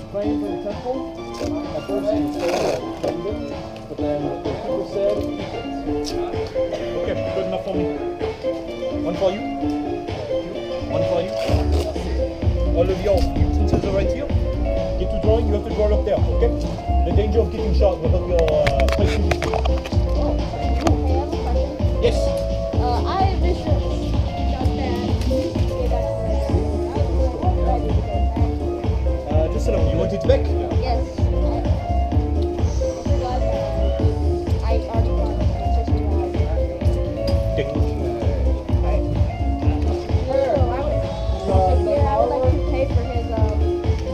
Playing for the temple. At first he said but then the people said okay, good enough for me. One for you. One for you. All of your utensils are right here. Get to drawing, you have to draw up there, okay? The danger of getting shot will help your flexibility. Oh, thank you. Hey, I have a question. Yes. I recently done that. Just a little. You want it back? Yes. I already got it. Okay. I would like to pay for his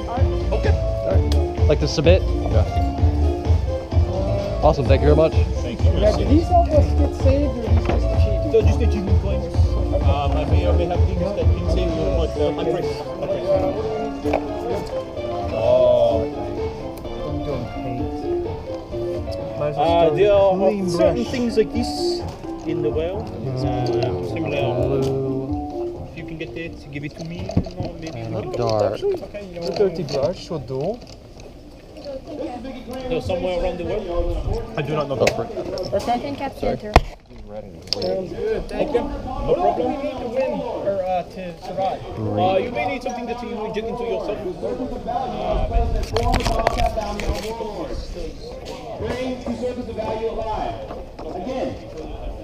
art. Okay. Like to submit? Yeah. Awesome, thank you very much. Thank you. yeah, do these help us get saved or are these just achievements? So just achievement coins. I may or may have things that can save you, but untrace. There are certain things like this in the world. Similar. If you can get it, give it to me. Or maybe we can Dark. The dirty brush will do. So somewhere around the world. I do not know. I think Cap Center. Sounds good. Thank you. No problem. We need to win or to survive. You may need something that you inject into yourself. Bring to surface the value alive. Again,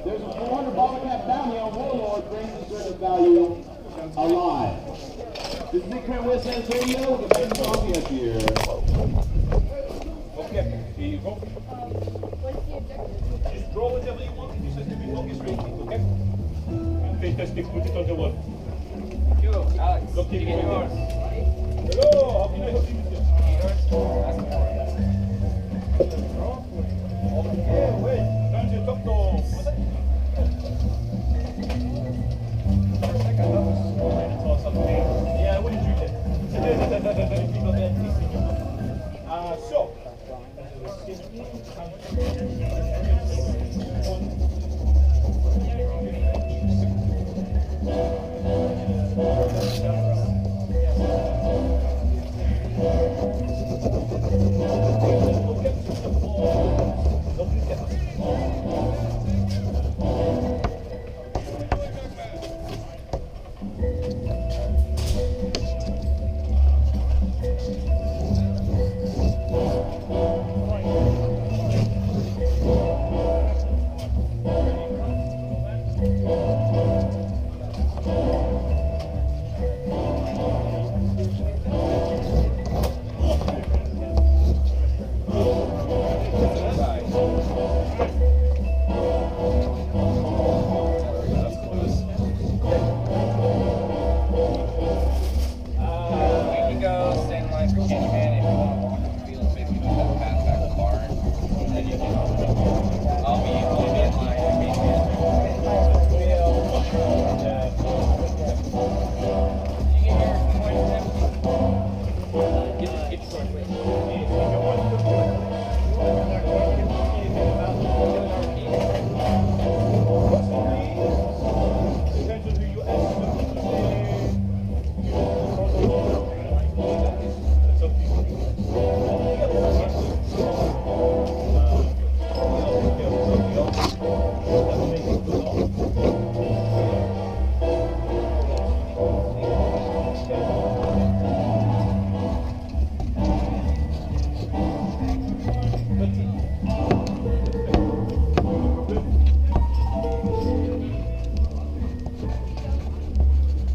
there's a 400 Ballahack bounty on Warlord. Bring to surface value alive. This is Nick Crane West San Antonio with the best coffee up here. Okay, here you go. Just draw whatever you want. You just have to be focused rating, okay? Fantastic. Put it on the wall. Thank you, Alex. Look, Did you get yours? Hello, how can I help you with this? Okay, wait. Time to talk to... Yeah, what did you get? So...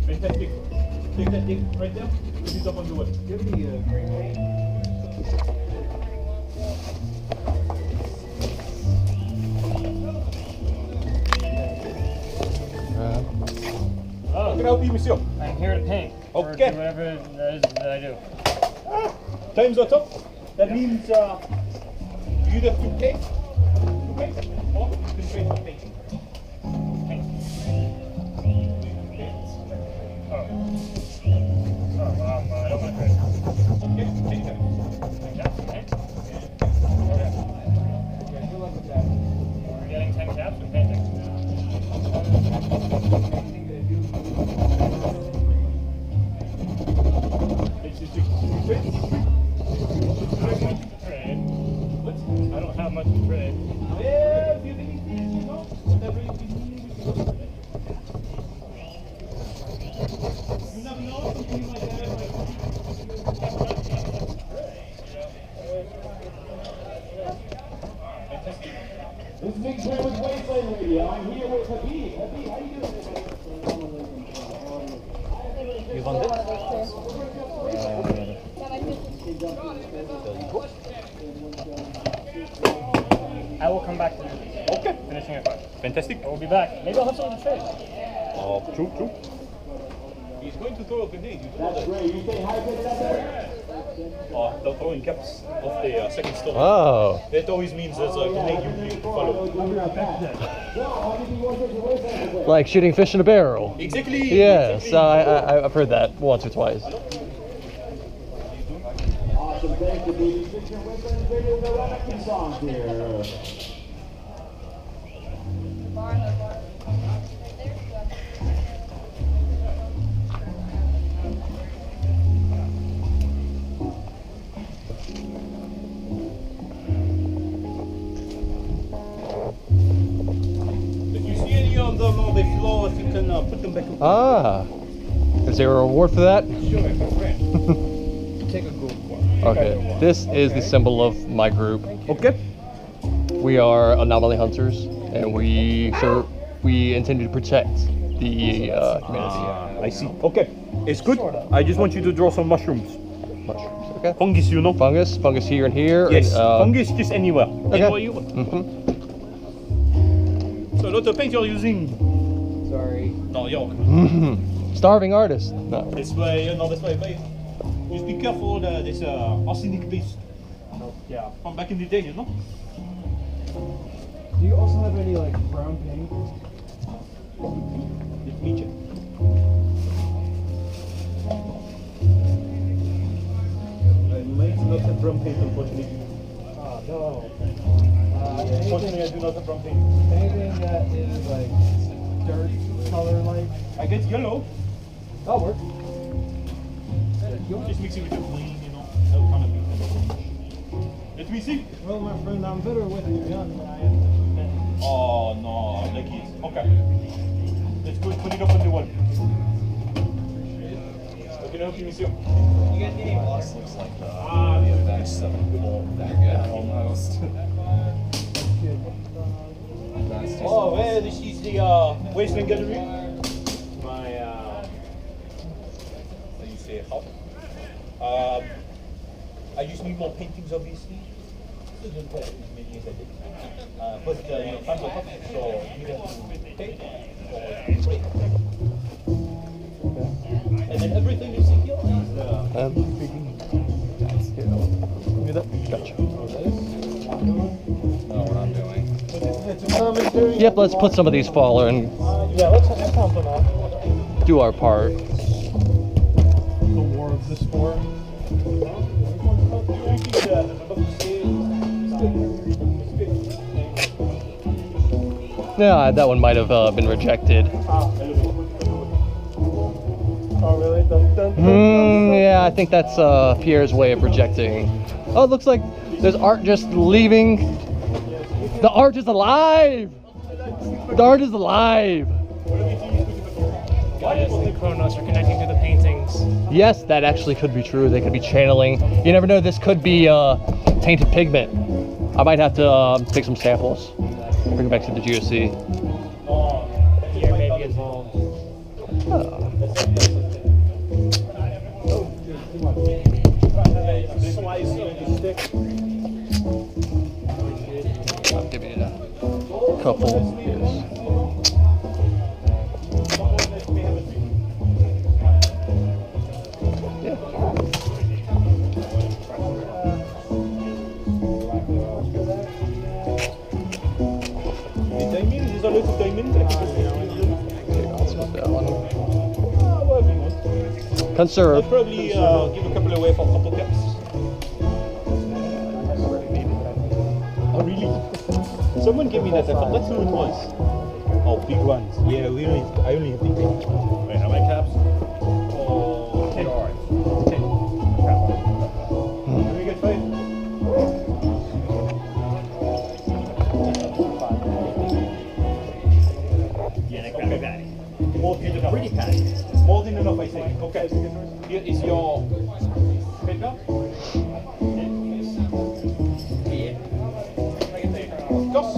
Fantastic. Take that thing right there. Put it up on the wall. Give me a green paint. How can I help you, monsieur? I'm here to paint. Or Okay. do whatever it is that I do. Times are tough. That means you have to pay. Okay? Or you can trade for painting. I don't want to trade. Okay, take that. We're getting 10 caps and painting. Wasteland Radio. I'm here with Habib. Habib, how you doing today? You want it? I will come back to you. Okay. Finishing at 5. Fantastic. I will be back. Maybe I'll have something to trade. True, true. He's going to throw a grenade. You know That's that. great. You stay hydrated out there? They're throwing caps off the second story. Oh. That always means there's a grenade you follow. Like shooting fish in a barrel. Exactly. Yes, exactly. I've heard that once or twice. Awesome. Thank you, baby. Fiction Wasteland Radio. We're right up some songs here. If you see any of them on the floor, if you can put them back up. Ah. Is there a reward for that? Sure, my friend. Take a good one. Okay. This is the symbol of my group. Okay. We are anomaly hunters, and we intend to protect the community. I see. Okay. It's good. I just want you to draw some mushrooms. Mushrooms. Okay. Fungus, you know? Fungus here and here. Yes. And, Fungus just anywhere. Okay. Anywhere you want. So, lot of paint you're using. Sorry. No, yo. Starving artist. No. This way, no, this way, babe. Just be careful, this arsenic paste. Yeah. From back in the day, you know? Do you also have any like brown paint? Let me check. I might not have drum paint, unfortunately. Oh no. Unfortunately, I do not have drum paint. Anything that is like dirt color like. I get yellow. That'll work. Just mix it with the green, you know. That kind of thing. Let me see. Well, my friend, I'm better with a gun than I am with a pen. Oh no, like it. Okay. Let's go put it up on the wall. Okay, now can you see? You get any loss looks like the FX7 bolt that good almost. Oh, well, this is the Wasteland Gallery. My, how you say, hub. I just need more paintings, obviously. Still don't have as many as I did. But, you know, times are tough, so you have to paint or break. And then everything you see here is Gotcha. Know what I'm doing. Yep, let's put some of these forward and Yeah, let's count them out. do our part. The war of the sport. Yeah, that one might have been rejected. Oh, really? Dun, dun, dun, Yeah, I think that's Pierre's way of rejecting. Oh, it looks like there's art just leaving. The art is alive! The art is alive! Guys, the Chronos are connecting to the paintings. Yes, that actually could be true. They could be channeling. You never know, this could be tainted pigment. I might have to take some samples. Bring it back to the GOC. Pierre may be involved. I'll give you a couple. Yes. There's a lot of diamonds. Conserve. I'll probably give a couple away for couple caps. Oh really? Someone gave me that. I forgot who it was. Oh, big ones. Yeah, I only have big ones. Wait, how many caps? Oh, 10. 10. Can we get 5? Yeah, they grab me back. More than enough. Pretty patty. More than enough, I think. Okay. Here is your paper. Goss.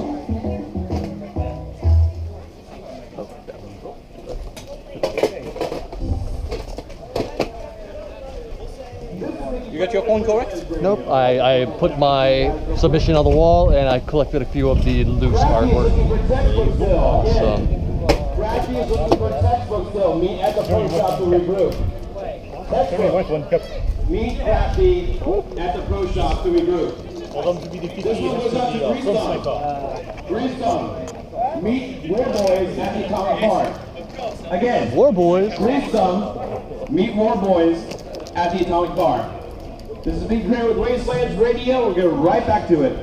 You got your phone correct? Nope. I put my submission on the wall and I collected a few of the loose artwork. So. Crafty is looking for textbook still. Meet at the pro shop to regroup. Textbook. Meet Crafty at the pro shop to regroup. Hold on to be defeated. This one goes out to Greystone. Meet War Boys at the Atomic Park. Again. War Boys. Greystone. Meet War Boys at the Atomic Park. This is Big Pierre with Wastelands Radio. We'll get right back to it.